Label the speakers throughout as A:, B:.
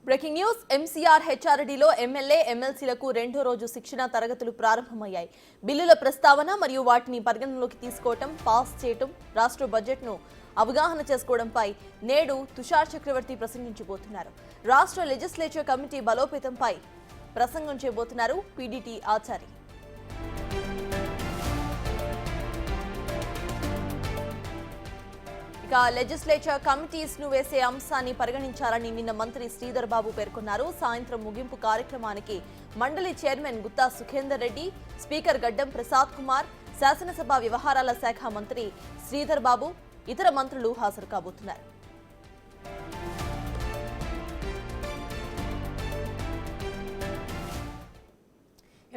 A: Breaking news MCR హెచ్ఆర్డీలో MLA ఎమ్మెల్సీలకు రెండో రోజు శిక్షణ తరగతులు ప్రారంభమయ్యాయి. బిల్లుల ప్రస్తావన మరియు వాటిని పరిగణనలోకి తీసుకోవడం, పాస్ చేయడం, రాష్ట్ర బడ్జెట్ను అవగాహన చేసుకోవడంపై నేడు తుషార్ చక్రవర్తి ప్రసంగించబోతున్నారు. రాష్ట్ర లెజిస్లేచర్ కమిటీ బలోపేతంపై ప్రసంగం చేయబోతున్నారు పీడీటీ ఆచారి. లెజిస్లేచర్ కమిటీస్ ను వేసే అంశాన్ని పరిగణించాలని నిన్న మంత్రి శ్రీధర్ బాబు పేర్కొన్నారు. సాయంత్రం ముగింపు కార్యక్రమానికి మండలి చైర్మన్ గుత్తా సుఖేందర్ రెడ్డి, స్పీకర్ గడ్డం ప్రసాద్ కుమార్, శాసనసభ వ్యవహారాల శాఖ మంత్రి శ్రీధర్ బాబు, ఇతర మంత్రులు హాజరు కాబోతున్నారు.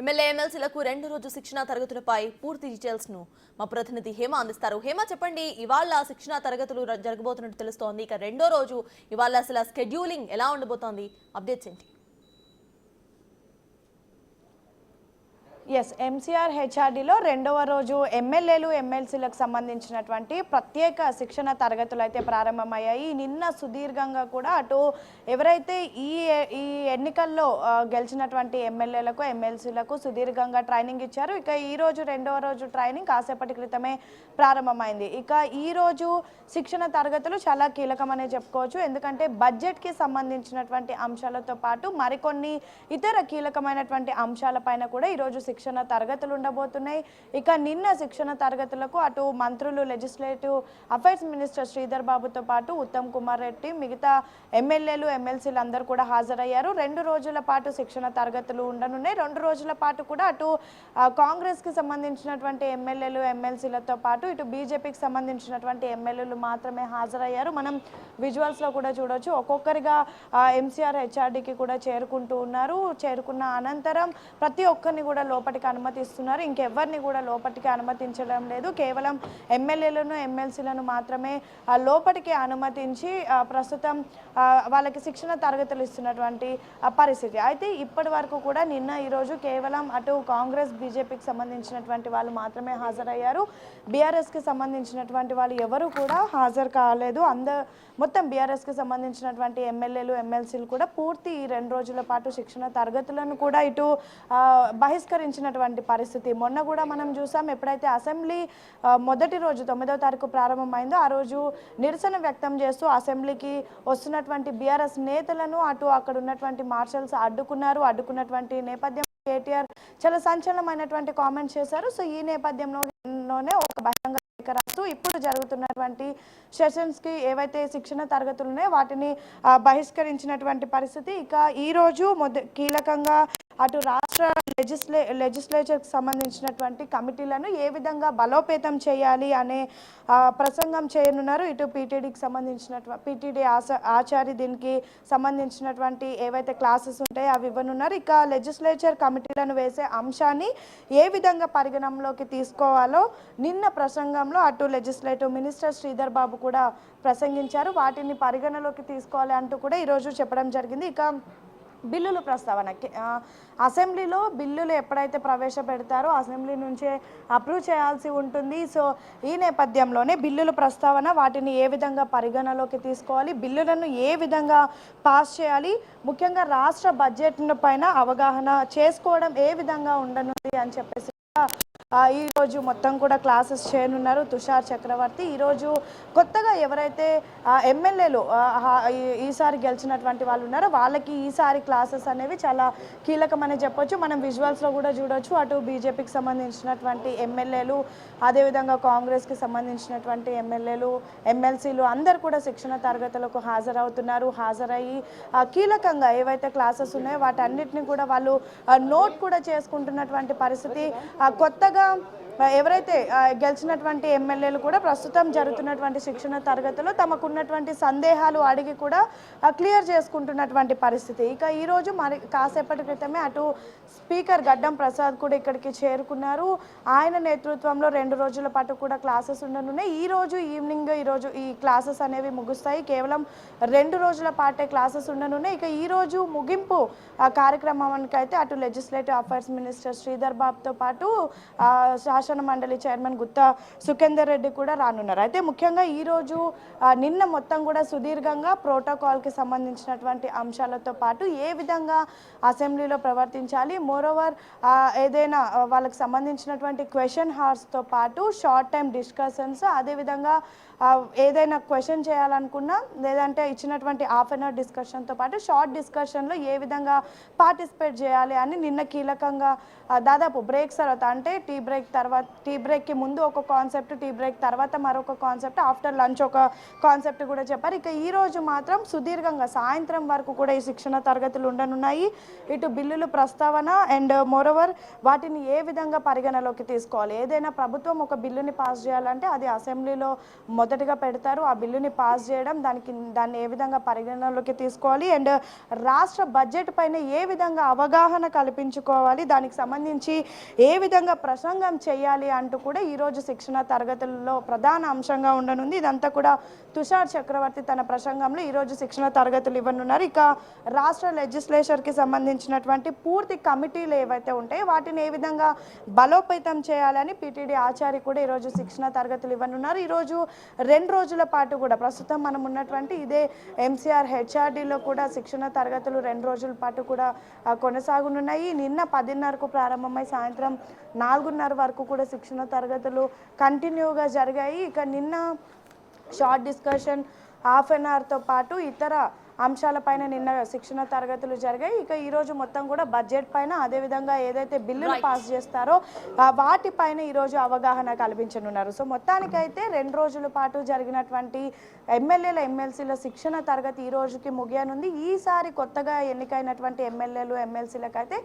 A: ఎమ్మెల్యే ఎమ్మెల్సీలకు రెండో రోజు శిక్షణ తరగతులపై పూర్తి డీటెయిల్స్ ను మా ప్రతినిధి హేమ అందిస్తారు. హేమ, చెప్పండి, ఇవాళ శిక్షణ తరగతులు జరగబోతున్నట్టు తెలుస్తోంది. ఇక రెండో రోజు ఇవాళ అసలు స్కెడ్యూలింగ్ ఎలా ఉండబోతోంది? అప్డేట్స్ ఏంటి?
B: ఎంసీఆర్ హెచ్ఆర్డీలో రెండవ రోజు ఎమ్మెల్యేలు ఎమ్మెల్సీలకు సంబంధించినటువంటి ప్రత్యేక శిక్షణ తరగతులు అయితే ప్రారంభమయ్యాయి. నిన్న సుదీర్ఘంగా కూడా అటు ఎవరైతే ఈ ఎన్నికల్లో గెలిచినటువంటి ఎమ్మెల్యేలకు ఎమ్మెల్సీలకు సుదీర్ఘంగా ట్రైనింగ్ ఇచ్చారు. ఇక ఈరోజు రెండవ రోజు ట్రైనింగ్ కాసేపటి క్రితమే ప్రారంభమైంది. ఇక ఈరోజు శిక్షణ తరగతులు చాలా కీలకమనే చెప్పుకోవచ్చు. ఎందుకంటే బడ్జెట్కి సంబంధించినటువంటి అంశాలతో పాటు మరికొన్ని ఇతర కీలకమైనటువంటి అంశాలపైన కూడా ఈరోజు శిక్షణ తరగతులు ఉండబోతున్నాయి. ఇక నిన్న శిక్షణ తరగతులకు అటు మంత్రులు, లెజిస్లేటివ్ అఫైర్స్ మినిస్టర్ శ్రీధర్ బాబుతో పాటు ఉత్తమ్ కుమార్ రెడ్డి, మిగతా ఎమ్మెల్యేలు ఎమ్మెల్సీలు అందరూ కూడా హాజరయ్యారు. 2 రోజుల పాటు శిక్షణ తరగతులు ఉండనున్నాయి. 2 రోజుల పాటు కూడా అటు కాంగ్రెస్కి సంబంధించినటువంటి ఎమ్మెల్యేలు ఎమ్మెల్సీలతో పాటు ఇటు బీజేపీకి సంబంధించినటువంటి ఎమ్మెల్యేలు మాత్రమే హాజరయ్యారు. మనం విజువల్స్లో కూడా చూడవచ్చు. ఒక్కొక్కరిగా ఎంసీఆర్ హెచ్ఆర్డీకి కూడా చేరుకుంటూ ఉన్నారు. చేరుకున్న అనంతరం ప్రతి ఒక్కరిని కూడా లోపలికి అనుమతిస్తున్నారు. ఇంకెవరిని కూడా లోపలికి అనుమతించడం లేదు. కేవలం ఎమ్మెల్యేలను ఎమ్మెల్సీలను మాత్రమే లోపలికి అనుమతించి ప్రస్తుతం వాళ్ళకి శిక్షణ తరగతులు ఇస్తున్నటువంటి పరిస్థితి. అయితే ఇప్పటి వరకు కూడా నిన్న ఈరోజు కేవలం అటు కాంగ్రెస్ బీజేపీకి సంబంధించినటువంటి వాళ్ళు మాత్రమే హాజరయ్యారు. బీఆర్ఎస్కి సంబంధించినటువంటి వాళ్ళు ఎవరు కూడా హాజరు కాలేదు. మొత్తం బీఆర్ఎస్కి సంబంధించినటువంటి ఎమ్మెల్యేలు ఎమ్మెల్సీలు కూడా పూర్తి ఈ 2 రోజుల పాటు శిక్షణ తరగతులను కూడా ఇటు బహిష్కరించినటువంటి పరిస్థితి. మొన్న కూడా మనం చూసాం, ఎప్పుడైతే అసెంబ్లీ మొదటి రోజు 9వ తారీఖు ప్రారంభమైందో ఆ రోజు నిరసన వ్యక్తం చేస్తూ అసెంబ్లీకి వస్తున్నటువంటి బీఆర్ఎస్ నేతలను అక్కడ ఉన్నటువంటి మార్షల్స్ అడ్డుకున్నటువంటి నేపథ్యం కేటీఆర్ చాలా సంచలనమైనటువంటి కామెంట్స్ చేశారు. సో ఈ నేపథ్యంలోనే ఒక బహిరంగ రాస్తూ ఇప్పుడు జరుగుతున్నటువంటి సెషన్స్కి ఏవైతే శిక్షణ తరగతులు ఉన్నాయో వాటిని బహిష్కరించినటువంటి పరిస్థితి. ఇక ఈరోజు కీలకంగా అటు రాష్ట్ర లెజిస్లేచర్కి సంబంధించినటువంటి కమిటీలను ఏ విధంగా బలోపేతం చేయాలి అనే ప్రసంగం చేయనున్నారు. ఇటు పీటీడీకి పీటీడీ ఆచారి దీనికి సంబంధించినటువంటి ఏవైతే క్లాసెస్ ఉంటాయో అవి ఇవ్వనున్నారు. ఇక లెజిస్లేచర్ కమిటీలను వేసే అంశాన్ని ఏ విధంగా పరిగణనలోకి తీసుకోవాలో నిన్న ప్రసంగంలో అటు లెజిస్లేటివ్ మినిస్టర్ శ్రీధర్ బాబు కూడా ప్రసంగించారు. వాటిని పరిగణలోకి తీసుకోవాలి అంటూ కూడా ఈరోజు చెప్పడం జరిగింది. ఇక బిల్లుల ప్రస్తావనకి అసెంబ్లీలో బిల్లులు ఎప్పుడైతే ప్రవేశపెడతారో అసెంబ్లీ నుంచే అప్రూవ్ చేయాల్సి ఉంటుంది. సో ఈ నేపథ్యంలోనే బిల్లుల ప్రస్తావన, వాటిని ఏ విధంగా పరిగణలోకి తీసుకోవాలి, బిల్లులను ఏ విధంగా పాస్ చేయాలి, ముఖ్యంగా రాష్ట్ర బడ్జెట్ పైన అవగాహన చేసుకోవడం ఏ విధంగా ఉండనుంది అని చెప్పేసి ఈరోజు మొత్తం కూడా క్లాసెస్ చేయనున్నారు తుషార్ చక్రవర్తి. ఈరోజు కొత్తగా ఎవరైతే ఎమ్మెల్యేలు ఈసారి గెలిచినటువంటి వాళ్ళు ఉన్నారో వాళ్ళకి ఈసారి క్లాసెస్ అనేవి చాలా కీలకమని చెప్పొచ్చు. మనం విజువల్స్లో కూడా చూడొచ్చు. అటు బీజేపీకి సంబంధించినటువంటి ఎమ్మెల్యేలు, అదేవిధంగా కాంగ్రెస్కి సంబంధించినటువంటి ఎమ్మెల్యేలు ఎమ్మెల్సీలు అందరు కూడా శిక్షణ తరగతులకు హాజరయ్యి కీలకంగా ఏవైతే క్లాసెస్ ఉన్నాయో వాటన్నిటిని కూడా వాళ్ళు నోట్ కూడా చేసుకుంటున్నటువంటి పరిస్థితి. కొత్తగా ఎవరైతే గెలిచినటువంటి ఎమ్మెల్యేలు కూడా ప్రస్తుతం జరుగుతున్నటువంటి శిక్షణ తరగతిలో తమకున్నటువంటి సందేహాలు అడిగి కూడా క్లియర్ చేసుకుంటున్నటువంటి పరిస్థితి. ఇక ఈరోజు మరి కాసేపటి క్రితమే అటు స్పీకర్ గడ్డం ప్రసాద్ కూడా ఇక్కడికి చేరుకున్నారు. ఆయన నేతృత్వంలో 2 రోజుల పాటు కూడా క్లాసెస్ ఉండనున్నాయి. ఈరోజు ఈవినింగ్ ఈ క్లాసెస్ అనేవి ముగుస్తాయి. కేవలం 2 రోజుల పాటే క్లాసెస్ ఉండనున్నాయి. ఇక ఈరోజు ముగింపు కార్యక్రమానికి అయితే అటు లెజిస్లేటివ్ అఫైర్స్ మినిస్టర్ శ్రీధర్ బాబుతో పాటు శాసన మండలి చైర్మన్ గుత్తా సుఖేందర్ రెడ్డి కూడా రానున్నారు. అయితే ముఖ్యంగా ఈరోజు నిన్న మొత్తం కూడా సుదీర్ఘంగా ప్రోటోకాల్కి సంబంధించినటువంటి అంశాలతో పాటు ఏ విధంగా అసెంబ్లీలో ప్రవర్తించాలి, మోరోవర్ ఏదైనా వాళ్ళకి సంబంధించినటువంటి క్వశ్చన్ హార్స్తో పాటు షార్ట్ టైం డిస్కషన్స్, అదేవిధంగా ఏదైనా క్వశ్చన్ చేయాలనుకున్నా లేదంటే ఇచ్చినటువంటి హాఫ్ అన్ అవర్ డిస్కషన్తో పాటు షార్ట్ డిస్కషన్లో ఏ విధంగా పార్టిసిపేట్ చేయాలి అని నిన్న కీలకంగా దాదాపు బ్రేక్స్ తర్వాత అంటే టీ బ్రేక్కి ముందు ఒక కాన్సెప్ట్, టీ బ్రేక్ తర్వాత మరొక కాన్సెప్ట్, ఆఫ్టర్ లంచ్ ఒక కాన్సెప్ట్ కూడా చెప్పారు. ఇక ఈరోజు మాత్రం సుదీర్ఘంగా సాయంత్రం వరకు కూడా ఈ శిక్షణ తరగతులు ఉండనున్నాయి. ఇటు బిల్లులు ప్రస్తావన అండ్ మోరోవర్ వాటిని ఏ విధంగా పరిగణలోకి తీసుకోవాలి, ఏదైనా ప్రభుత్వం ఒక బిల్లుని పాస్ చేయాలంటే అది అసెంబ్లీలో మొదటగా పెడతారు. ఆ బిల్లుని పాస్ చేయడం, దాన్ని ఏ విధంగా పరిగణనలోకి తీసుకోవాలి అండ్ రాష్ట్ర బడ్జెట్ పైన ఏ విధంగా అవగాహన కల్పించుకోవాలి, దానికి సంబంధించి ఏ విధంగా ప్రసంగం చేయాలి అంటూ కూడా ఈరోజు శిక్షణ తరగతుల్లో ప్రధాన అంశంగా ఉండనుంది. ఇదంతా కూడా తుషార్ చక్రవర్తి తన ప్రసంగంలో ఈరోజు శిక్షణ తరగతులు ఇవ్వనున్నారు. ఇక రాష్ట్ర లెజిస్లేచర్కి సంబంధించినటువంటి పూర్తి కమిటీలు ఏవైతే ఉంటాయో వాటిని ఏ విధంగా బలోపేతం చేయాలని పిటిడి ఆచార్య కూడా ఈరోజు శిక్షణ తరగతులు ఇవ్వనున్నారు. ఈరోజు 2 రోజుల పాటు కూడా ప్రస్తుతం మనం ఉన్నటువంటి ఇదే ఎంసీఆర్ హెచ్ఆర్డీలో కూడా శిక్షణ తరగతులు 2 రోజుల పాటు కూడా కొనసాగనున్నాయి. నిన్న 10:30కు ప్రారంభమై సాయంత్రం 4:30 వరకు కూడా శిక్షణ తరగతులు కంటిన్యూగా జరిగాయి. ఇక నిన్న షార్ట్ డిస్కషన్, హాఫ్ అన్ అవర్తో పాటు ఇతర అంశాలపైన నిన్న శిక్షణ తరగతులు జరిగాయి. ఇక ఈరోజు మొత్తం కూడా బడ్జెట్ పైన, అదేవిధంగా ఏదైతే బిల్లులు పాస్ చేస్తారో వాటిపైన ఈరోజు అవగాహన కల్పించనున్నారు. సో మొత్తానికైతే 2 రోజుల పాటు జరిగినటువంటి ఎమ్మెల్యేల ఎమ్మెల్సీల శిక్షణ తరగతి ఈ రోజుకి ముగియనుంది. ఈసారి కొత్తగా ఎన్నికైనటువంటి ఎమ్మెల్యేలు ఎమ్మెల్సీలకు అయితే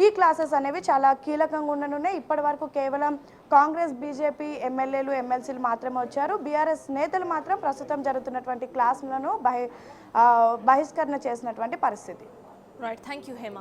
B: ఈ క్లాసెస్ అనేవి చాలా కీలకంగా ఉండనున్నాయి. ఇప్పటి వరకు కేవలం కాంగ్రెస్, బీజేపీ ఎమ్మెల్యేలు ఎమ్మెల్సీలు మాత్రమే వచ్చారు. బీఆర్ఎస్ నేతలు మాత్రం ప్రస్తుతం జరుగుతున్నటువంటి క్లాసులను బహిష్కరణ చేసినటువంటి పరిస్థితి.
A: Right, thank you Hema.